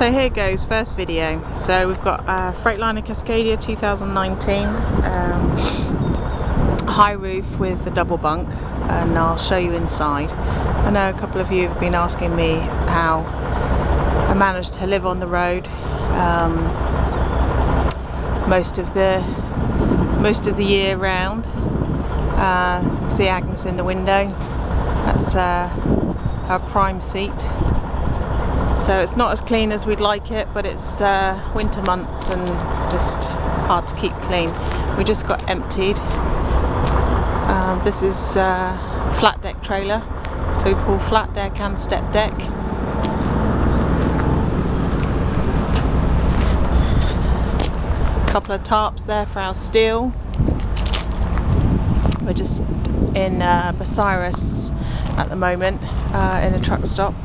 So here goes, first video. So we've got Freightliner Cascadia 2019, high roof with a double bunk, and I'll show you inside. I know a couple of you have been asking me how I managed to live on the road most of the year round. See Agnes in the window. That's her prime seat. So it's not as clean as we'd like it, but it's winter months and just hard to keep clean. We just got emptied. This is flat deck trailer, so we call flat deck and step deck. A couple of tarps there for our steel. We're just in Bucyrus at the moment, in a truck stop.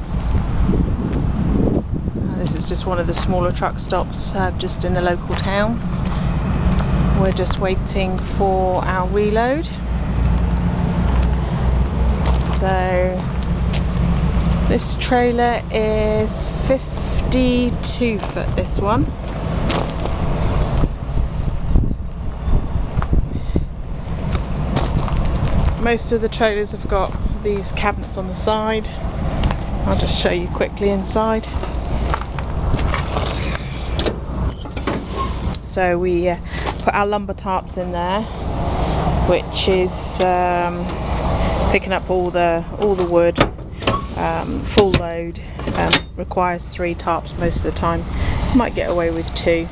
This is just one of the smaller truck stops just in the local town. We're just waiting for our reload. So this trailer is 52 foot, this one. Most of the trailers have got these cabinets on the side. I'll just show you quickly inside. So we put our lumber tarps in there, which is picking up all the wood, full load. Requires 3 tarps most of the time. You might get away with 2.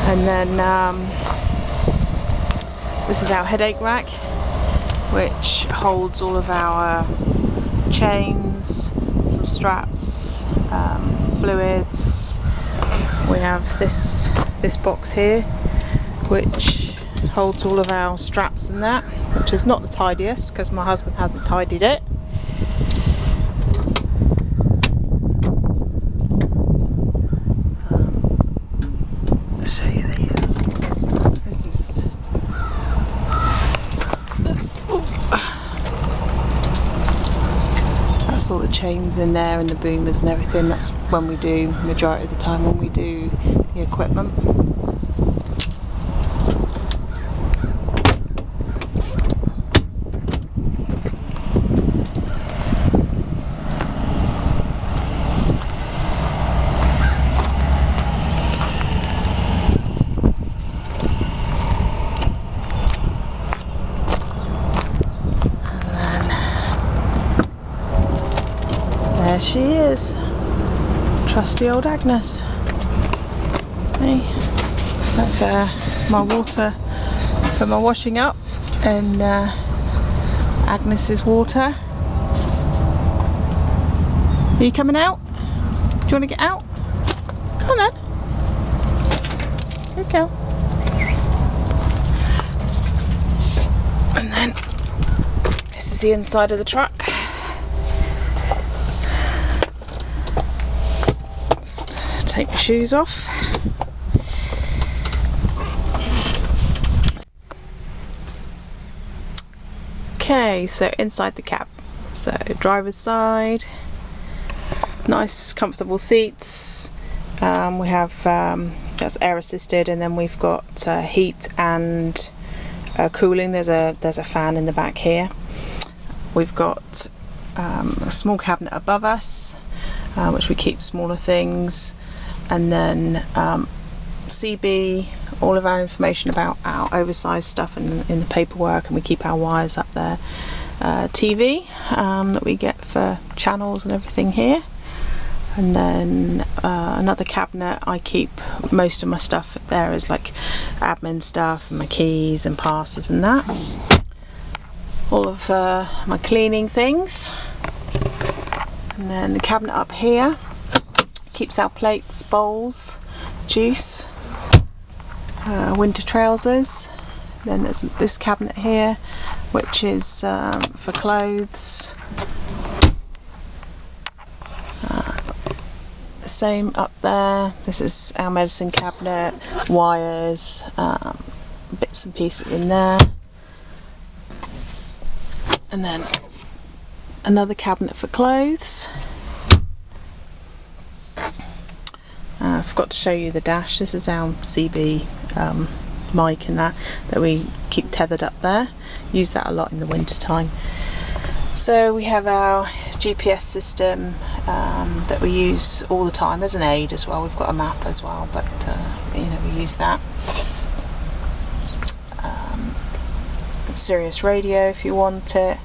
And then this is our headache rack, which holds all of our chains, some straps, fluids. We have this box here, which holds all of our straps and that, which is not the tidiest because my husband hasn't tidied it. I'll show you these. This is that's all the chains in there and the boomers and everything. That's when we do, majority of the time when we do the equipment. There she is, trusty old Agnes. Hey, that's my water for my washing up, and Agnes's water. Are you coming out? Do you want to get out? Come on then. Here we go. And then this is the inside of the truck. Take the shoes off. Okay, so inside the cab. So driver's side, nice comfortable seats. We have that's air assisted, and then we've got heat and cooling. There's a fan in the back here. We've got a small cabinet above us, which we keep smaller things. And then CB, all of our information about our oversized stuff in the paperwork, and we keep our wires up there. TV that we get for channels and everything here. And then another cabinet. I keep most of my stuff there as like admin stuff, and my keys and passes and that. All of my cleaning things. And then the cabinet up here keeps our plates, bowls, juice, winter trousers. Then there's this cabinet here, which is for clothes. The same up there. This is our medicine cabinet, wires, bits and pieces in there. And then another cabinet for clothes. forgot to show you the dash. This is our CB mic and that we keep tethered up there. Use that a lot in the winter time. So we have our GPS system that we use all the time as an aid as well. We've got a map as well, but you know, we use that. Sirius radio if you want it,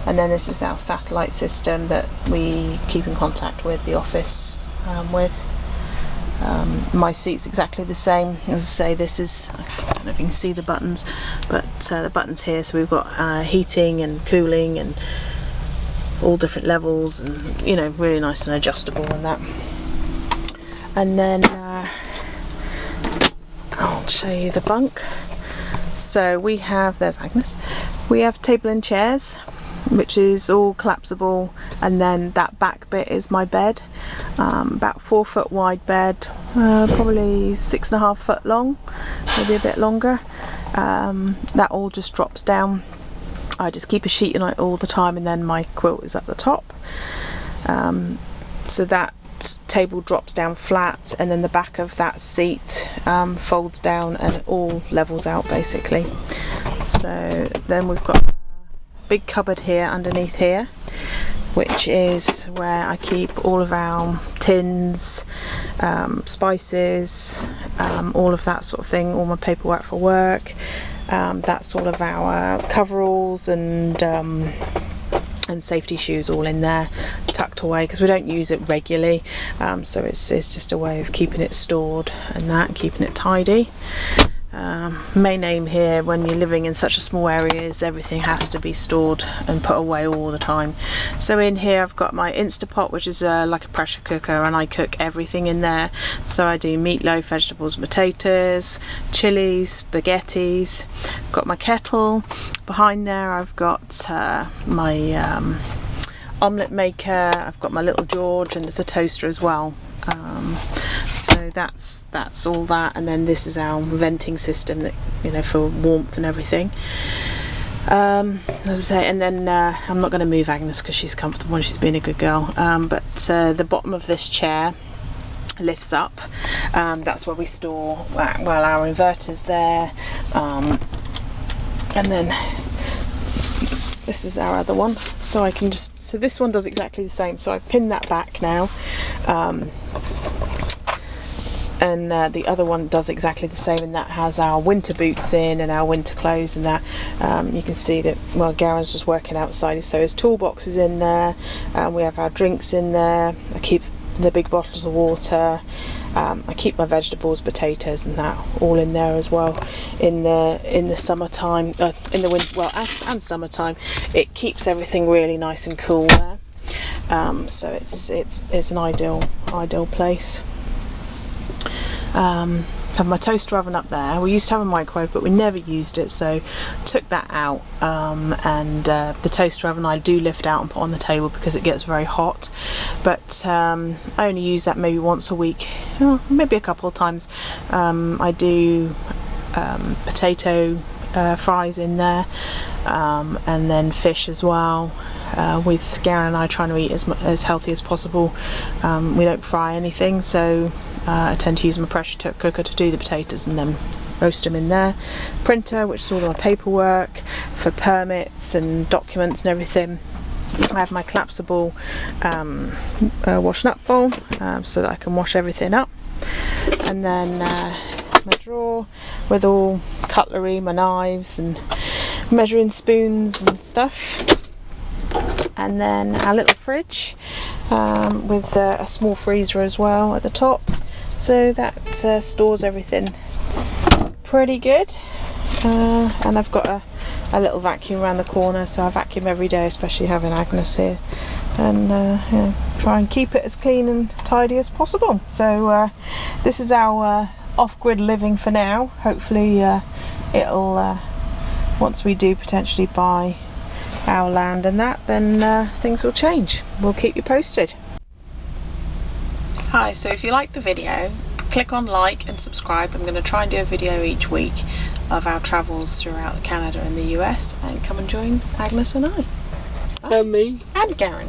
and then this is our satellite system that we keep in contact with the office with. My seat's exactly the same. As I say, this is, I don't know if you can see the buttons, but the buttons here, so we've got heating and cooling and all different levels, and you know, really nice and adjustable and that. And then I'll show you the bunk. So we have, there's Agnes, we have table and chairs, which is all collapsible, and then that back bit is my bed. About 4 foot wide bed, probably 6.5 foot long, maybe a bit longer. That all just drops down. I just keep a sheet on it all the time, and then my quilt is at the top. So that table drops down flat, and then the back of that seat folds down and it all levels out basically. So then we've got a big cupboard here underneath here, which is where I keep all of our tins, spices, all of that sort of thing, all my paperwork for work. That's all of our coveralls and safety shoes all in there, tucked away, because we don't use it regularly, so it's just a way of keeping it stored and that, keeping it tidy. Main aim here when you're living in such a small area is everything has to be stored and put away all the time. So in here I've got my Instapot, which is like a pressure cooker, and I cook everything in there. So I do meatloaf, vegetables, potatoes, chilies, spaghettis. I've got my kettle. Behind there I've got my omelette maker. I've got my little George, and there's a toaster as well. So that's all that, and then this is our venting system that, you know, for warmth and everything. As I say, and then I'm not going to move Agnes because she's comfortable and she's being a good girl, but the bottom of this chair lifts up. That's where we store, well, our inverter's there, and then this is our other one, so I can just, so this one does exactly the same, so I've pinned that back now, and the other one does exactly the same, and that has our winter boots in and our winter clothes and that. You can see that, well, Garen's just working outside, so his toolbox is in there, we have our drinks in there. I keep the big bottles of water, I keep my vegetables, potatoes and that all in there as well. In the summertime, in the winter, well, and summertime, it keeps everything really nice and cool there. So it's an ideal place. Have my toaster oven up there. We used to have a microwave, but we never used it, so took that out, and the toaster oven I do lift out and put on the table because it gets very hot, but I only use that maybe once a week, maybe a couple of times. I do potato fries in there, and then fish as well, with Garen and I trying to eat as healthy as possible. We don't fry anything, so I tend to use my pressure cooker to do the potatoes and then roast them in there. Printer, which is all my paperwork for permits and documents and everything. I have my collapsible washing up bowl, so that I can wash everything up. And then my drawer with all cutlery, my knives and measuring spoons and stuff. And then our little fridge with a small freezer as well at the top, so that stores everything pretty good. And I've got a little vacuum around the corner, so I vacuum every day, especially having Agnes here, and try and keep it as clean and tidy as possible. So this is our off-grid living for now. Hopefully it'll once we do potentially buy our land and that, then things will change. We'll keep you posted. Hi, so if you like the video, click on like and subscribe. I'm going to try and do a video each week of our travels throughout Canada and the US, and come and join Agnes and I. And me. And Garen.